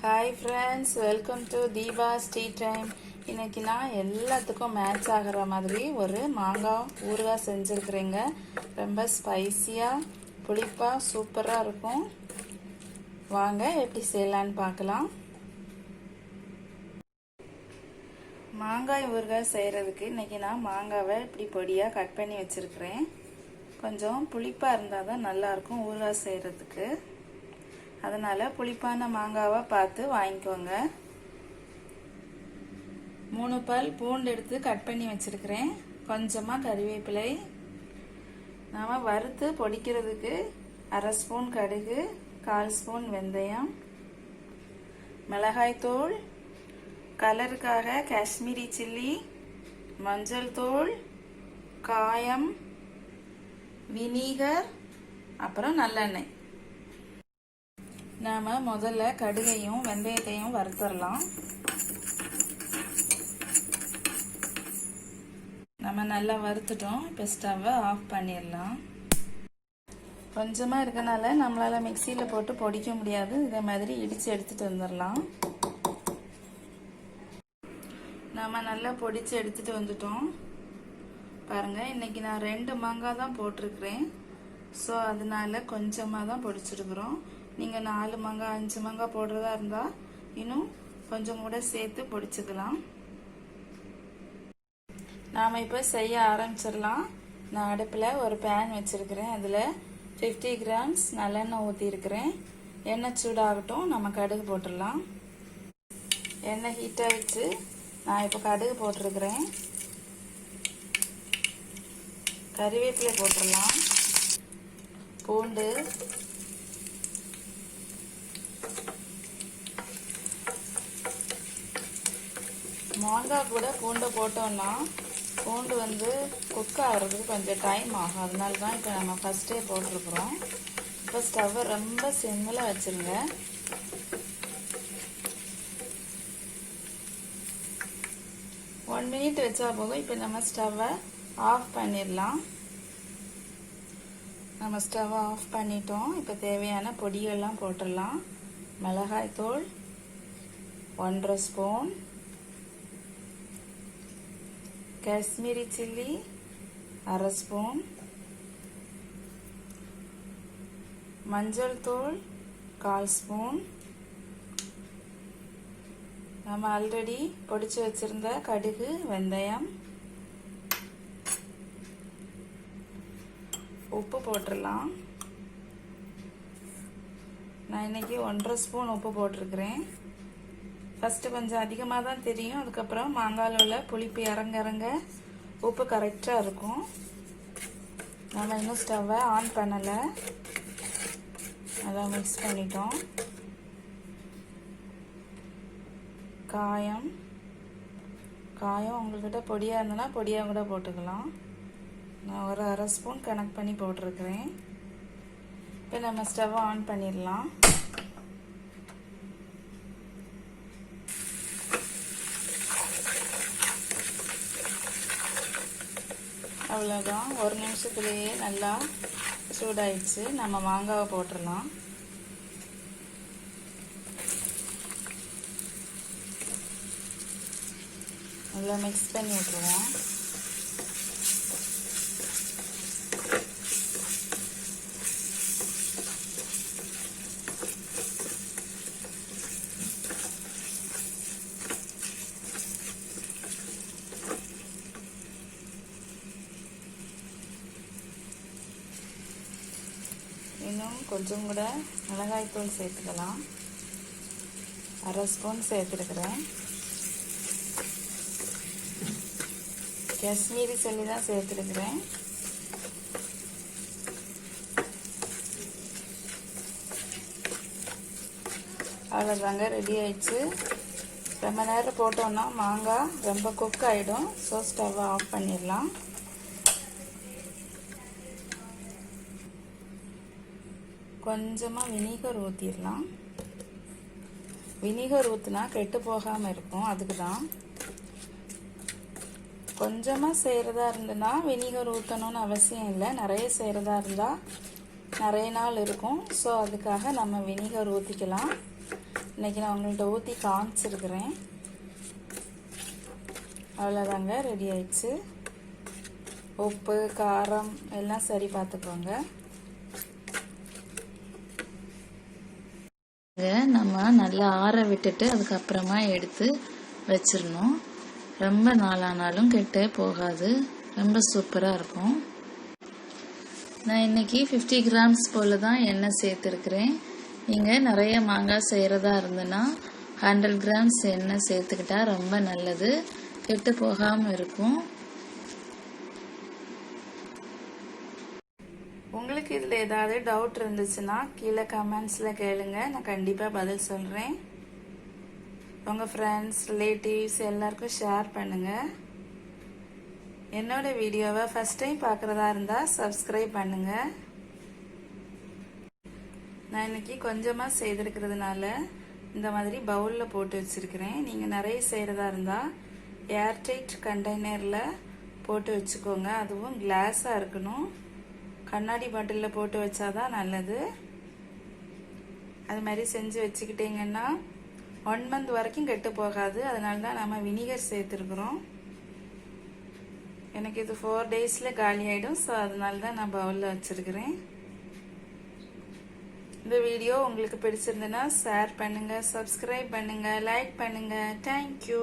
Hi friends, welcome to deepas tea time. இன்னைக்கு நான் எல்லாத்துக்கும் மேட்ச் ஆகிற மாதிரி ஒரு மாங்காய் ஊறுகாய் செஞ்சிருக்கிறேங்க. ரொம்ப ஸ்பைசியா புளிப்பா சூப்பரா இருக்கும். வாங்க எப்படி செய்யலாம்னு பார்க்கலாம். மாங்காய் ஊறுகாய் செய்யறதுக்கு இன்னைக்கு நான் மாங்காவை இப்படி பொடியா கட் பண்ணி வச்சிருக்கிறேன். கொஞ்சம் புளிப்பா இருந்தால் தான் நல்லா இருக்கும் ஊறுகாய் செய்யறதுக்கு. அதனால புளிப்பான மாங்காவை பார்த்து வாங்கிக்கோங்க. 3 பல் பூண்டு எடுத்து கட் பண்ணி வச்சிருக்கிறேன். கொஞ்சமாக கறிவேப்பிலை, நாம வறுத்து பொடிக்கிறதுக்கு 1/2 ஸ்பூன் கடுகு, 1/4 ஸ்பூன் வெந்தயம், மிளகாய் தூள், கலருக்காக காஷ்மீரி சில்லி, மஞ்சள் தூள், காயம், வினிகர், அப்புறம் நல்லெண்ணெய். நாம முதல்ல கடுகையும் வெந்தயத்தையும் வறுத்தரலாம். நம்ம நல்லா வறுத்துட்டோம். இப்போ ஸ்டவ்வை ஆஃப் பண்ணிடலாம். கொஞ்சமாக இருக்கனால நம்மளால மிக்சியில் போட்டு பொடிக்க முடியாது. இதே மாதிரி இடித்து எடுத்துட்டு வந்துடலாம். நம்ம நல்லா பொடிச்சு எடுத்துட்டு வந்துட்டோம். பாருங்க, இன்னைக்கு நான் 2 மாங்காய் தான் போட்டிருக்கிறேன். ஸோ அதனால கொஞ்சமாக தான் பொடிச்சிருக்கிறோம். நீங்கள் 4 மாங்காய் 5 மாங்காய் போடுறதா இருந்தால் இன்னும் கொஞ்சம் கூட சேர்த்து பொடிச்சுக்கலாம். நாம் இப்போ செய்ய ஆரம்பிச்சிடலாம். நான் அடுப்பில் ஒரு பேன் வச்சுருக்கிறேன். அதில் 50 கிராம்ஸ் நல்லெண்ணெய் ஊற்றிருக்கிறேன். எண்ணெய் சூடாகட்டும், நம்ம கடுகு போட்டுடலாம். எண்ணெய் ஹீட் ஆகிடுச்சு. நான் இப்போ கடுகு போட்டிருக்கிறேன். கறிவேப்பிலை போட்டுடலாம். பூண்டு, மாங்காய் கூட பூண்டை போட்டோம்னா பூண்டு குக் ஆகிறதுக்கு கொஞ்சம் டைம் ஆகும். அதனால தான் இப்போ நம்ம ஃபஸ்ட்டே போட்டிருக்கிறோம். இப்போ ஸ்டவ்வை ரொம்ப சிம்மில் வச்சுருங்க. ஒன் மினிட் வச்சா போதும். இப்போ நம்ம ஸ்டவ்வை ஆஃப் பண்ணிடலாம். நம்ம ஸ்டவ்வை ஆஃப் பண்ணிட்டோம். இப்போ தேவையான பொடியெல்லாம் போட்டுடலாம். மிளகாய் தூள் 1/2 ஸ்பூன், காஷ்மீரி சில்லி 1/2 ஸ்பூன், மஞ்சள் தூள் 1/4 ஸ்பூன், நம்ம ஆல்ரெடி பொடிச்சு வச்சிருந்த கடுகு, வெந்தயம், உப்பு போட்டுடலாம். நான் இன்னைக்கு 1/2 ஸ்பூன் உப்பு போட்டிருக்கிறேன். ஃபஸ்ட்டு கொஞ்சம் அதிகமாக தான் தெரியும். அதுக்கப்புறம் மாங்காயில் உள்ள புளிப்பு இறங்க உப்பு கரெக்டாக இருக்கும். நம்ம இன்னும் ஸ்டவ்வை ஆன் பண்ணலை. நல்லா மிக்ஸ் பண்ணிட்டோம். காயம் உங்கள்கிட்ட பொடியாக இருந்ததுன்னா பொடியாக கூட போட்டுக்கலாம். நான் ஒரு 1/2 ஸ்பூன் கணக்கு பண்ணி போட்டிருக்கிறேன். இப்போ நம்ம ஸ்டவ்வை ஆன் பண்ணிடலாம். அவ்வளோதான், 1 நிமிஷத்துலேயே நல்லா சூடாயிடுச்சு. நம்ம மாங்காவை போட்டுடலாம். நல்லா மிக்ஸ் பண்ணி விட்டுருவோம். இன்னும் கொஞ்சம் கூட மிளகாய் தூள் சேர்த்துக்கலாம். 1/2 ஸ்பூன் சேர்த்துருக்கிறேன். காஷ்மீரி சில்லி தான் சேர்த்துருக்கிறேன். அவ்வளோதாங்க, ரெடி ஆயிடுச்சு. ரொம்ப நேரம் போட்டோம்னா மாங்காய் ரொம்ப குக் ஆகிடும். ஸோ ஸ்டவ்வை ஆஃப் பண்ணிடலாம். கொஞ்சமாக வினிகர் ஊற்றிடலாம். வினிகர் ஊற்றினா கெட்டு போகாமல் இருக்கும். அதுக்கு தான் கொஞ்சமாக செய்கிறதா இருந்ததுன்னா வினிகர் ஊற்றணும்னு அவசியம் இல்லை. நிறைய செய்கிறதா இருந்தால் நிறைய நாள் இருக்கும். ஸோ அதுக்காக நம்ம வினிகர் ஊற்றிக்கலாம். இன்றைக்கி நான் உங்கள்கிட்ட ஊற்றி காமிச்சிருக்கிறேன். அவ்வளோதாங்க, ரெடி ஆயிடுச்சு. உப்பு காரம் எல்லாம் சரி பார்த்துக்கோங்க. நம்ம நல்லா ஆற விட்டுட்டு அதுக்கப்புறமா எடுத்து வச்சிடணும். ரொம்ப நாளானாலும் கெட்டே போகாது, ரொம்ப சூப்பராக இருக்கும். நான் இன்னைக்கு 50 கிராம்ஸ் போல தான் எண்ணெய் சேர்த்துருக்கிறேன். நீங்கள் நிறைய மாங்காய் செய்கிறதா இருந்ததுன்னா 100 கிராம்ஸ் எண்ணெய் சேர்த்துக்கிட்டா ரொம்ப நல்லது, கெட்டு போகாமல் இருக்கும். உங்களுக்கு இதில் ஏதாவது டவுட் இருந்துச்சுன்னா கீழே கமெண்ட்ஸில் கேளுங்க, நான் கண்டிப்பாக பதில் சொல்கிறேன். உங்கள் ஃப்ரெண்ட்ஸ் ரிலேட்டிவ்ஸ் எல்லாருக்கும் ஷேர் பண்ணுங்கள். என்னோட வீடியோவை ஃபஸ்ட் டைம் பார்க்குறதா இருந்தால் சப்ஸ்கிரைப் பண்ணுங்கள். நான் இன்னைக்கு கொஞ்சமாக செய்திருக்கிறதுனால இந்த மாதிரி பவுலில் போட்டு வச்சுருக்கிறேன். நீங்கள் நிறைய செய்கிறதா இருந்தால் ஏர்டைட் கண்டெய்னரில் போட்டு வச்சுக்கோங்க. அதுவும் கிளாஸாக இருக்கணும். கண்ணாடி பாட்டிலில் போட்டு வச்சாதான் நல்லது. அது மாதிரி செஞ்சு வச்சுக்கிட்டிங்கன்னா 1 மந்த் வரைக்கும் கெட்டு போகாது. அதனால தான் நம்ம வினிகர் சேர்த்துருக்குறோம். எனக்கு இது 4 டேஸில் காலி ஆகிடும். ஸோ அதனால தான் நான் பவுலில் வச்சுருக்கிறேன். இந்த வீடியோ உங்களுக்கு பிடிச்சிருந்ததுன்னா ஷேர் பண்ணுங்கள், சப்ஸ்கிரைப் பண்ணுங்கள், லைக் பண்ணுங்கள். தேங்க்யூ.